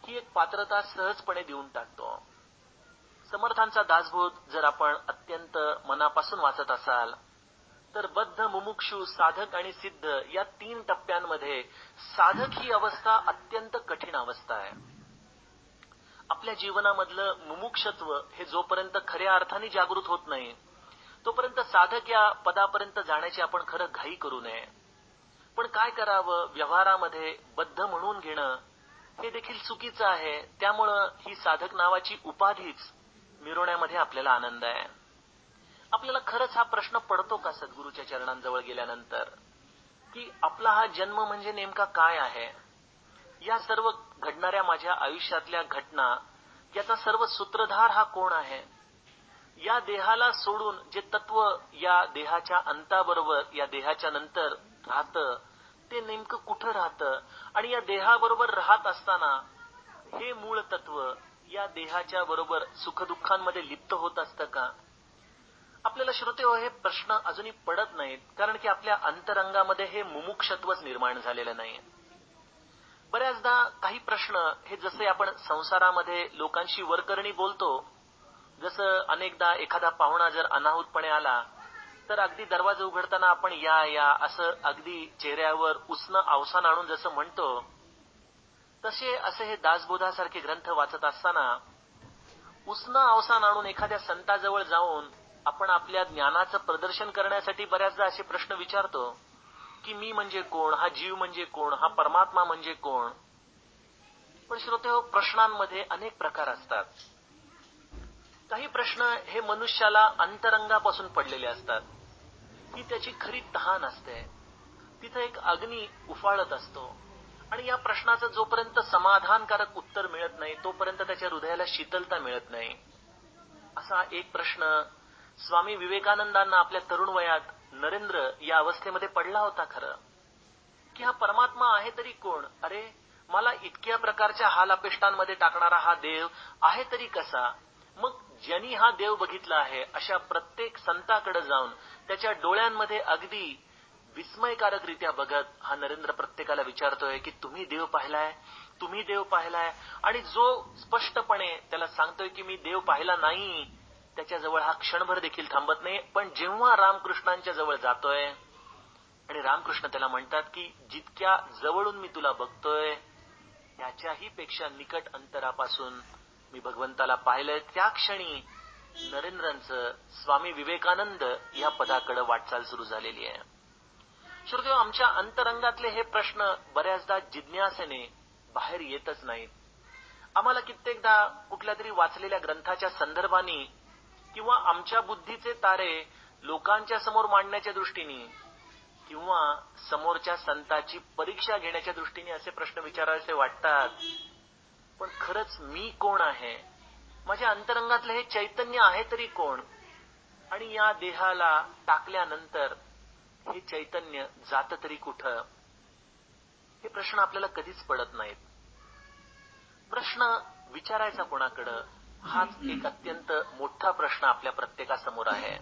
ही एक पात्रता सहजपणे देऊन टाकतो. समर्थांचा दासबोध जर आपण अत्यंत मनापासून वाचत असाल तर बद्ध, मुमुक्षु, साधक आणि सिद्ध या 3 टप्प्यांमध्ये साधक ही अवस्था अत्यंत कठीण अवस्था आहे. आपल्या जीवनामधलं मुमुक्षत्व हे जोपर्यंत खऱ्या अर्थाने जागृत होत नाही तोपर्यंत साधक या पदापर्यंत जाण्याची आपण खरं घाई करू नये. पण काय करावं, व्यवहारामध्ये बद्ध म्हणून घेणं हे देखील चुकीचं आहे. त्यामुळं ही साधक नावाची उपाधीच मिरवण्यामध्ये आपल्याला आनंद आहे. आपल्याला खरंच हा प्रश्न पडतो का सद्गुरूच्या चरणांजवळ गेल्यानंतर की आपला हा जन्म म्हणजे नेमका काय आहे. या सर्व घडणाऱ्या माझ्या आयुष्यातल्या घटना, याचा सर्व सूत्रधार हा कोण आहे. या देहाला सोडून जे तत्व या देहाच्या अंताबरोबर, या देहाच्या नंतर राहतं, ते नेमकं कुठं राहतं. आणि या देहाबरोबर राहत असताना हे मूळ तत्व या देहाच्या बरोबर सुखदुःखांमध्ये लिप्त होत असतं का. आपल्याला श्रोतेहो हे प्रश्न अजूनही पडत नाहीत, कारण की आपल्या अंतरंगामध्ये हे मुमुक्षत्वच निर्माण झालेलं नाही. बऱ्याचदा काही प्रश्न हे जसे आपण संसारामध्ये लोकांशी वरकरणी बोलतो, जसं अनेकदा एखादा पाहुणा जर अनाहूतपणे आला तर अगदी दरवाजा उघडताना आपण या या असं अगदी चेहऱ्यावर उसनं अवसान आणून जसं म्हणतो, असे हे दासबोधासारखे ग्रंथ वाचत असताना उसनं अवसान आणून एखाद्या संताजवळ जाऊन आपण आपल्या ज्ञानाचं प्रदर्शन करण्यासाठी बऱ्याचदा असे प्रश्न विचारतो की मी म्हणजे कोण, हा जीव म्हणजे कोण, हा परमात्मा म्हणजे कोण. पण श्रोतेहो, प्रश्नांमध्ये अनेक प्रकार असतात. काही प्रश्न हे मनुष्याला अंतरंगापासून पडलेले असतात, ही त्याची खरी तहान असते. तिथं एक अग्नी उफाळत असतो आणि या प्रश्नाचं जोपर्यंत समाधानकारक उत्तर मिळत नाही तोपर्यंत त्याच्या हृदयाला शीतलता मिळत नाही. असा एक प्रश्न स्वामी विवेकानंदांना आपल्या तरुण वयात नरेंद्र या अवस्थेमध्ये पडला होता खरं, की हा परमात्मा आहे तरी कोण. अरे, मला इतक्या प्रकारच्या हालअपेष्टांमध्ये टाकणारा हा देव आहे तरी कसा. मग ज्यांनी हा देव बघितला आहे अशा प्रत्येक संताकडे जाऊन त्याच्या डोळ्यांमध्ये अगदी विस्मयकारकरित्या बघत हा नरेंद्र प्रत्येकाला विचारतोय की तुम्ही देव पाहिलाय, तुम्ही देव पाहिलाय. आणि जो स्पष्टपणे त्याला सांगतोय की मी देव पाहिला नाही, त्याच्याजवळ हा क्षणभर देखील थांबत नाही. पण जेव्हा रामकृष्णांच्या जवळ जातोय आणि रामकृष्ण त्याला म्हणतात की जितक्या जवळून मी तुला बघतोय त्याच्याही पेक्षा निकट अंतरापासून मी भगवंताला पाहिलंय, त्या क्षणी नरेंद्रांचं स्वामी विवेकानंद या पदाकडे वाटचाल सुरू झालेली आहे. श्रोतेहो, आमच्या अंतरंगातले हे प्रश्न बऱ्याचदा जिज्ञासेने बाहेर येतच नाहीत. आम्हाला कित्येकदा कुठल्या तरी वाचलेल्या ग्रंथाच्या संदर्भाने किंवा आमच्या बुद्धीचे तारे लोकांच्या समोर मांडण्याच्या दृष्टीने किंवा समोरच्या संताची परीक्षा घेण्याच्या दृष्टीने असे प्रश्न विचारायचे वाटतात. पण खरंच मी कोण आहे, माझ्या अंतरंगातलं हे चैतन्य आहे तरी कोण. आणि या देहाला टाकल्यानंतर हे चैतन्य जातं तरी कुठं, हे प्रश्न आपल्याला कधीच पडत नाहीत. प्रश्न विचारायचा कोणाकडं, हाच एक अत्यंत मोठा प्रश्न आपल्या प्रत्येकासमोर आहे.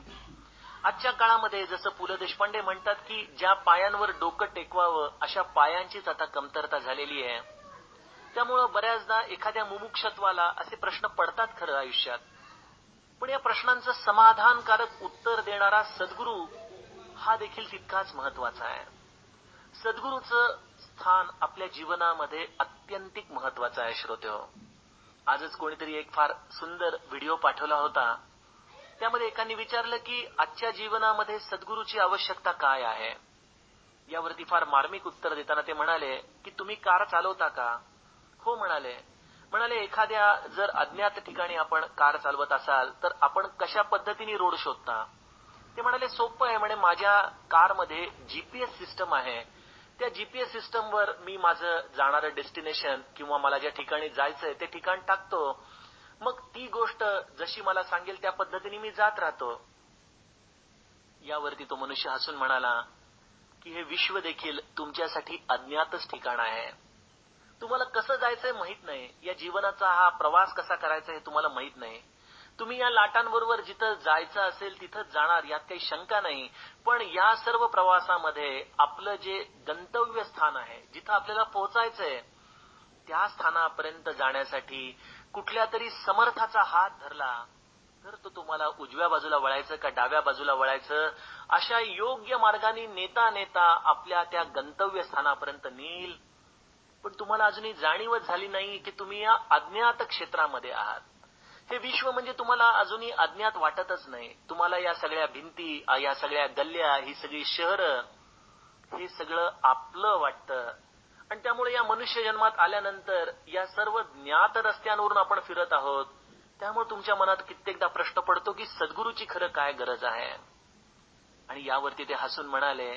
आजच्या काळामध्ये जसं पु ल देशपांडे म्हणतात की ज्या पायांवर डोकं टेकवावं अशा पायांचीच आता कमतरता झालेली आहे. त्यामुळं बऱ्याचदा एखाद्या मुमुक्षत्वाला असे प्रश्न पडतात खरं आयुष्यात. पण या प्रश्नांचं समाधानकारक उत्तर देणारा सद्गुरू हा देखील तितकाच महत्वाचा आहे. सद्गुरूचं स्थान आपल्या जीवनामध्ये अत्यंतिक महत्वाचं आहे. श्रोतेहो, आजच कोणीतरी एक फार सुंदर व्हिडिओ पाठवला होता. त्यामध्ये एकाने विचारलं की आजच्या जीवनामध्ये सद्गुरूची आवश्यकता काय आहे. यावरती फार मार्मिक उत्तर देताना ते म्हणाले की तुम्ही कार चालवता का. हो म्हणाले एखाद्या जर अज्ञात ठिकाणी आपण कार चालवत असाल तर आपण कशा पद्धतीने रोड शोधता. ते म्हणाले सोपं आहे म्हणे, माझ्या कारमध्ये जीपीएस सिस्टम आहे. त्या जीपीएस सिस्टमवर मी माझं जाणारं डेस्टिनेशन किंवा मला ज्या ठिकाणी जायचंय ते ठिकाण टाकतो. मग ती गोष्ट जशी मला सांगेल त्या पद्धतीने मी जात राहतो. यावरती तो मनुष्य हसून म्हणाला की हे विश्व देखील तुमच्यासाठी अज्ञातच ठिकाण आहे. तुम्हाला कसं जायचंय माहित नाही. या जीवनाचा हा प्रवास कसा करायचा हे तुम्हाला माहित नाही. तुम्ही या लाटांबरोबर जिथं जायचं असेल तिथंच जाणार, यात काही शंका नाही. पण या सर्व प्रवासामध्ये आपलं जे गंतव्य स्थान आहे, जिथं आपल्याला पोहोचायचंय, त्या स्थानापर्यंत जाण्यासाठी कुठल्या तरी समर्थाचा हात धरला तर तो तुम्हाला उजव्या बाजूला वळायचं का डाव्या बाजूला वळायचं अशा योग्य मार्गाने नेता नेता आपल्या त्या गंतव्य स्थानापर्यंत नेईल. पण तुम्हाला अजूनही जाणीवच झाली नाही की तुम्ही या अज्ञात क्षेत्रामध्ये आहात. हे विश्व म्हणजे तुम्हाला अजूनही अज्ञात वाटतच नाही. तुम्हाला या सगळ्या भिंती, या सगळ्या गल्ल्या, ही सगळी शहरं, हे सगळं आपलं वाटतं. आणि त्यामुळे या मनुष्य जन्मात आल्यानंतर या सर्व ज्ञात रस्त्यांवरून आपण फिरत आहोत. त्यामुळे तुमच्या मनात कित्येकदा प्रश्न पडतो की सद्गुरूची खरं काय गरज आहे. आणि यावरती ते हसून म्हणाले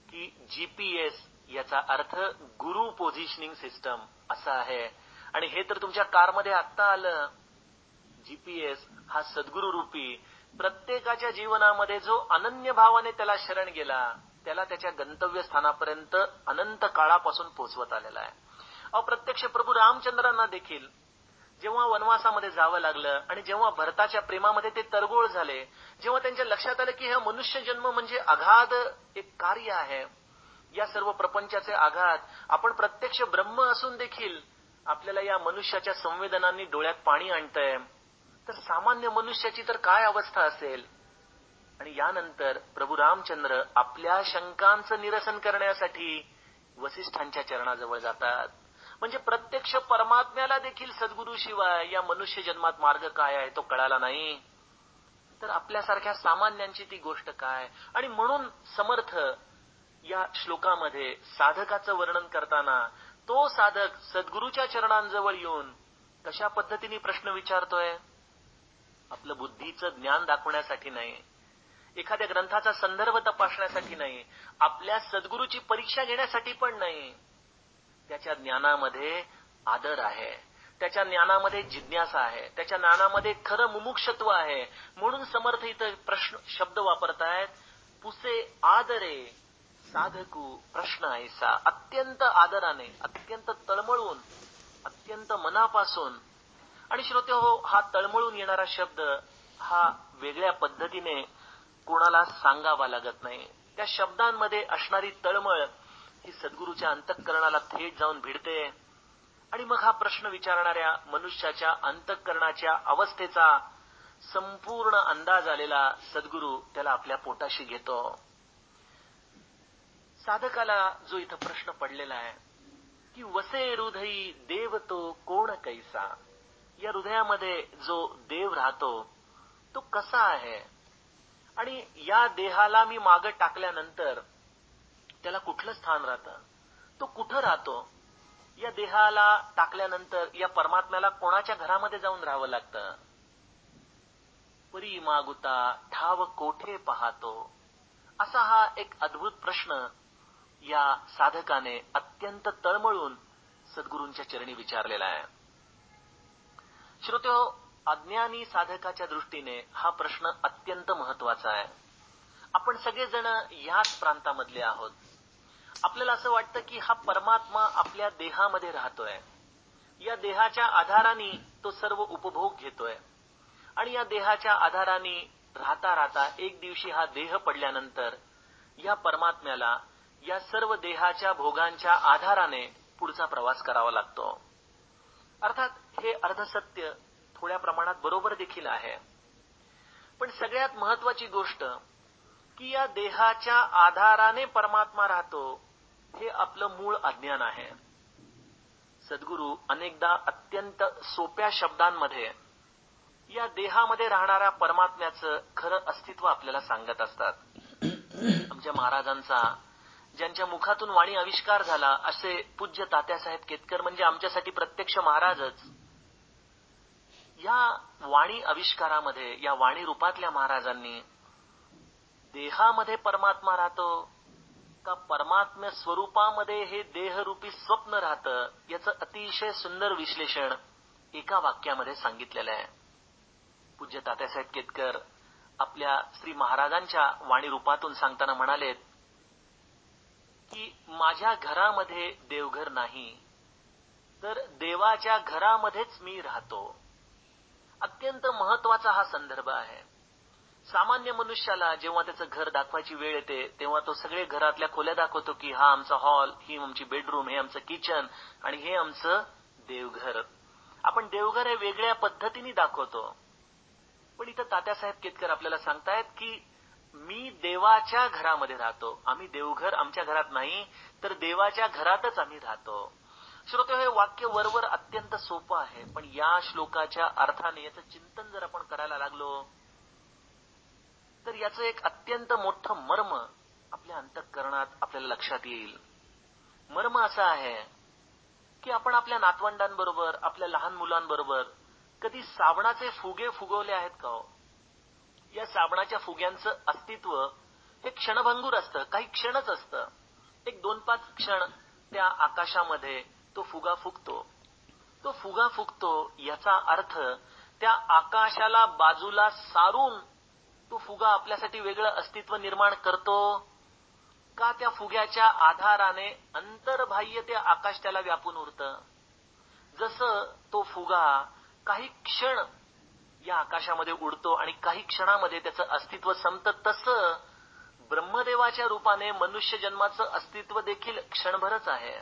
की GPS याचा अर्थ गुरु पोझिशनिंग सिस्टम असा आहे. आणि हे तर तुमच्या कारमध्ये आत्ता आलं. GPS हा सद्गुरु रूपी प्रत्येकाच्या जीवनामध्ये जो अनन्य भावाने त्याला शरण गेला त्याला त्याच्या गंतव्यस्थानापर्यंत अनंत काळापासून पोहोचवत आलेला आहे. अप्रत्यक्ष प्रभू रामचंद्रांना देखील जेव्हा वनवासामध्ये जावं लागलं आणि जेव्हा भरताच्या प्रेमामध्ये ते तरगोळ झाले, जेव्हा त्यांच्या लक्षात आलं की हा मनुष्य जन्म म्हणजे अगाध एक कार्य आहे, या सर्व प्रपंचाचे आघात, आपण प्रत्यक्ष ब्रह्म असून देखील आपल्याला या मनुष्याच्या संवेदनांनी डोळ्यात पाणी आणतंय, तर सामान्य मनुष्याची तर काय अवस्था असेल. आणि यानंतर प्रभू रामचंद्र आपल्या शंकांचं निरसन करण्यासाठी वसिष्ठांच्या चरणाजवळ जातात. म्हणजे प्रत्यक्ष परमात्म्याला देखील सद्गुरूशिवाय या मनुष्य जन्मात मार्ग काय आहे तो कळाला नाही, तर आपल्यासारख्या सामान्यांची ती गोष्ट काय. आणि म्हणून समर्थ या श्लोकामध्ये साधकाचं वर्णन करताना तो साधक सद्गुरूच्या चरणांजवळ येऊन कशा पद्धतीने प्रश्न विचारतोय. आपलं बुद्धीचं ज्ञान दाखवण्यासाठी नाही, एखाद्या ग्रंथाचा संदर्भ तपासण्यासाठी नाही, आपल्या सद्गुरूची परीक्षा घेण्यासाठी पण नाही. त्याच्या ज्ञानामध्ये आदर आहे, त्याच्या ज्ञानामध्ये जिज्ञासा आहे, त्याच्या ज्ञानामध्ये खरं मुमुक्षत्व आहे. म्हणून समर्थ इथं शब्द वापरतायत, पुसे आदरे साधकू प्रश्न ऐसा. अत्यंत आदराने, अत्यंत तळमळून, अत्यंत मनापासून. आणि श्रोते हो, हा तळमळून येणारा शब्द हा वेगळ्या पद्धतीने कोणाला सांगावा लागत नाही. त्या शब्दांमध्ये असणारी तळमळ ही सद्गुरूच्या अंतःकरणाला थेट जाऊन भिडते. आणि मग हा प्रश्न विचारणाऱ्या मनुष्याच्या अंतःकरणाच्या अवस्थेचा संपूर्ण अंदाज आलेला सद्गुरू त्याला आपल्या पोटाशी घेतो. साधकाला जो इथं प्रश्न पडलेला आहे की वसे हृदयी देव तो कोण कैसा, या हृदयामध्ये जो देव राहतो तो कसा आहे. आणि या देहाला मी मागे टाकल्यानंतर त्याला कुठलं स्थान राहतं, तो कुठं राहतो. या देहाला टाकल्यानंतर या परमात्म्याला कोणाच्या घरामध्ये जाऊन राहावं लागतं. परी मागुता ठाव कोठे पाहतो, असा हा एक अद्भुत प्रश्न या साधकाने अत्यंत तळमळून सद्गुरूंच्या चरणी विचारलेला आहे. श्रोतेहो, अज्ञानी साधकाच्या दृष्टीने हा प्रश्न अत्यंत महत्वाचा आहे. आपण सगळेजण याच प्रांतामधले आहोत. आपल्याला असं वाटतं की हा परमात्मा आपल्या देहामध्ये राहतोय, या देहाच्या आधाराने तो सर्व उपभोग घेतोय. आणि या देहाच्या आधाराने राहता राहता एक दिवशी हा देह पडल्यानंतर या परमात्म्याला या सर्व देहाच्या भोगांच्या आधाराने पुढचा प्रवास करावा लागतो. अर्थात हे अर्धसत्य थोड्या प्रमाणात बरोबर देखील आहे. पण सगळ्यात महत्वाची गोष्ट की या देहाच्या आधाराने परमात्मा राहतो हे आपलं मूळ अज्ञान आहे. सद्गुरू अनेकदा अत्यंत सोप्या शब्दांमध्ये या देहामध्ये राहणाऱ्या परमात्म्याचं खरं अस्तित्व आपल्याला सांगत असतात. आमच्या महाराजांचा ज्यांच्या मुखातून वाणी आविष्कार झाला असे पूज्य तात्यासाहेब केतकर म्हणजे आमच्यासाठी प्रत्यक्ष महाराजच. या वाणी आविष्कारामध्ये, या वाणी रूपातल्या महाराजांनी देहामध्ये परमात्मा राहतो का परमात्म्य स्वरूपामध्ये हे देहरूपी स्वप्न राहतं, याचं अतिशय सुंदर विश्लेषण एका वाक्यामध्ये सांगितलेलं आहे. पूज्य तात्यासाहेब केतकर आपल्या श्री महाराजांच्या वाणी रूपातून सांगताना म्हणालेत की माझ्या घरामध्ये देवघर नाही, तर देवाच्या घरामध्येच मी राहतो. अत्यंत महत्वाचा हा संदर्भ आहे. सामान्य मनुष्याला जेव्हा त्याचं घर दाखवायची वेळ येते तेव्हा तो सगळे घरातल्या खोल्या दाखवतो की हा आमचा हॉल, ही आमची बेडरूम, हे आमचं किचन आणि हे आमचं देवघर. आपण देवघर हे वेगळ्या पद्धतीने दाखवतो. पण इथं तात्यासाहेब केतकर आपल्याला सांगतायत की मी देवाच्या घरामध्ये राहतो. आम्ही देवघर आमच्या घरात नाही, तर देवाच्या घरातच आम्ही राहतो. श्रोते, हे वाक्य वरवर अत्यंत सोपं आहे, पण या श्लोकाच्या अर्थाने याचं चिंतन जर आपण करायला लागलो तर याचं एक अत्यंत मोठं मर्म आपल्या अंतःकरणात आपल्याला लक्षात येईल. मर्म असा आहे की आपण आपल्या नातवंडांबरोबर, आपल्या लहान मुलांबरोबर कधी साबणाचे फुगे फुगवले आहेत का हो? या साबणाच्या फुग्यांचं अस्तित्व हे क्षणभंगूर असतं, काही क्षणच असतं. एक 2-5 क्षण त्या आकाशामध्ये तो फुगा फुगतो. तो फुगा फुगतो याचा अर्थ त्या आकाशाला बाजूला सारून तो फुगा आपल्यासाठी वेगळं अस्तित्व निर्माण करतो का त्या फुग्याच्या आधाराने अंतर्बाह्य ते आकाश त्याला व्यापून उरतं. जसं तो फुगा काही क्षण या आकाशामध्ये उडतो आणि काही क्षणामध्ये त्याचं अस्तित्व संपतं, तसं ब्रह्मदेवाच्या रूपाने मनुष्य जन्माचं अस्तित्व देखील क्षणभरच आहे.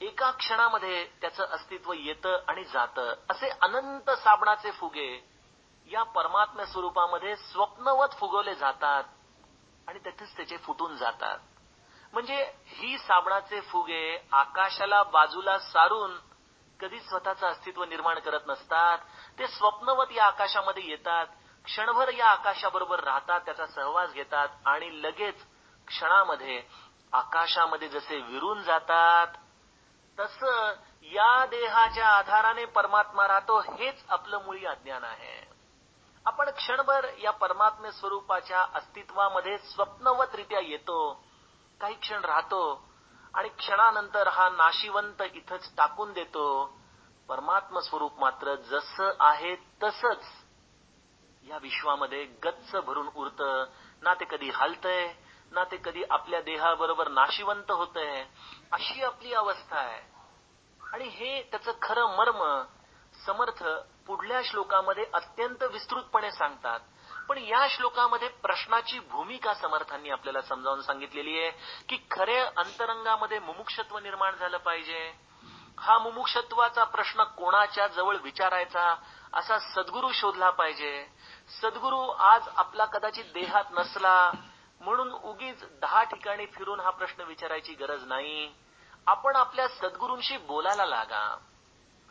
एका क्षणामध्ये त्याचं अस्तित्व येतं आणि जातं. असे अनंत साबणाचे फुगे या परमात्म्य स्वरूपामध्ये स्वप्नवत फुगवले जातात आणि तेथेच त्याचे फुटून जातात. म्हणजे ही साबणाचे फुगे आकाशाला बाजूला सारून कधी स्वतःचं अस्तित्व निर्माण करत नसतात. ते स्वप्नवत या आकाशामध्ये येतात, क्षणभर या आकाशाबरोबर राहतात, त्याचा सहवास घेतात आणि लगेच क्षणामध्ये आकाशामध्ये जसे विरून जातात, तसं या देहाच्या आधाराने परमात्मा राहतो. हेच आपलं मुळी अज्ञान आहे. आपण क्षणभर या परमात्म्य स्वरूपाच्या अस्तित्वामध्ये स्वप्नवतरित्या येतो, काही क्षण राहतो आणि क्षणानंतर हा नाशिवंत इथंच टाकून देतो. परमात्म स्वरूप मात्र जसं आहे तसंच या विश्वामध्ये गच्च भरून उरतं. ना ते कधी हलतंय, ना ते कधी आपल्या देहाबरोबर नाशिवंत होतंय. अशी आपली अवस्था आहे. आणि हे त्याचं खरं मर्म समर्थ पुढल्या श्लोकामध्ये अत्यंत विस्तृतपणे सांगतात. पण या श्लोकामध्ये प्रश्नाची भूमिका समर्थांनी आपल्याला समजावून सांगितलेली आहे की खऱ्या अंतरंगामध्ये मुमुक्षत्व निर्माण झालं पाहिजे. हा मुमुक्षत्वाचा प्रश्न कोणाच्या जवळ विचारायचा असा सद्गुरू शोधला पाहिजे. सद्गुरू आज आपला कदाचित देहात नसला म्हणून उगीच 10 ठिकाणी फिरून हा प्रश्न विचारायची गरज नाही. आपण आपल्या सद्गुरूंशी बोलायला लागा.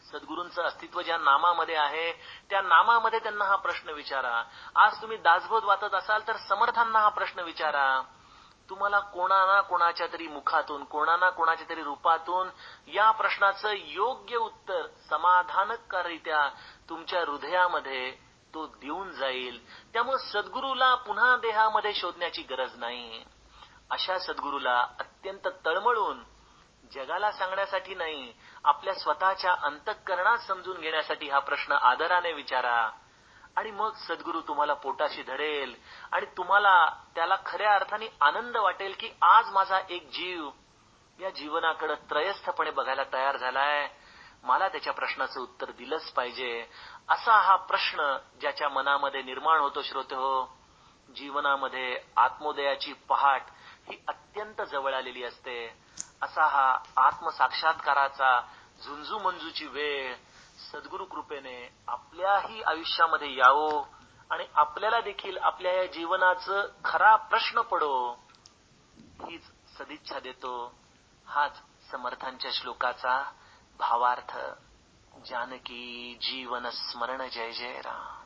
सद्गुरूंचं अस्तित्व ज्या नामामध्ये आहे त्या नामामध्ये त्यांना हा प्रश्न विचारा. आज तुम्ही दासबोध वाचत असाल तर समर्थांना हा प्रश्न विचारा. तुम्हाला कोणा ना कोणाच्या तरी मुखातून, कोणा ना कोणाच्या तरी रूपातून या प्रश्नाचं योग्य उत्तर समाधानकाररित्या तुमच्या हृदयामध्ये तो देऊन जाईल. त्यामुळे सद्गुरूला पुन्हा देहामध्ये शोधण्याची गरज नाही. अशा सद्गुरूला अत्यंत तळमळून जगाला सांगण्यासाठी नाही, आपल्या स्वतःच्या अंतःकरणात समजून घेण्यासाठी हा प्रश्न आदराने विचारा. आणि मग सद्गुरू तुम्हाला पोटाशी धरेल आणि तुम्हाला त्याला खऱ्या अर्थाने आनंद वाटेल की आज माझा एक जीव या जीवनाकडे त्रयस्थपणे बघायला तयार झालाय. मला त्याच्या प्रश्नाचं उत्तर दिलंच पाहिजे. असा हा प्रश्न ज्याच्या मनामध्ये निर्माण होतो श्रोतेहो, जीवनामध्ये आत्मोदयाची पहाट ही अत्यंत जवळ आलेली असते. असा हा आत्मसाक्षात्काराचा झुंजूमंजूची वेळ सद्गुरु कृपेने आपल्याही आयुष्यामध्ये यावो आणि आपल्याला देखील आपल्या या जीवनाचं खरा प्रश्न पडो, हीच सदिच्छा देतो. हाच समर्थांच्या श्लोकाचा भावार्थ. जानकी जीवन स्मरण जय जय राम.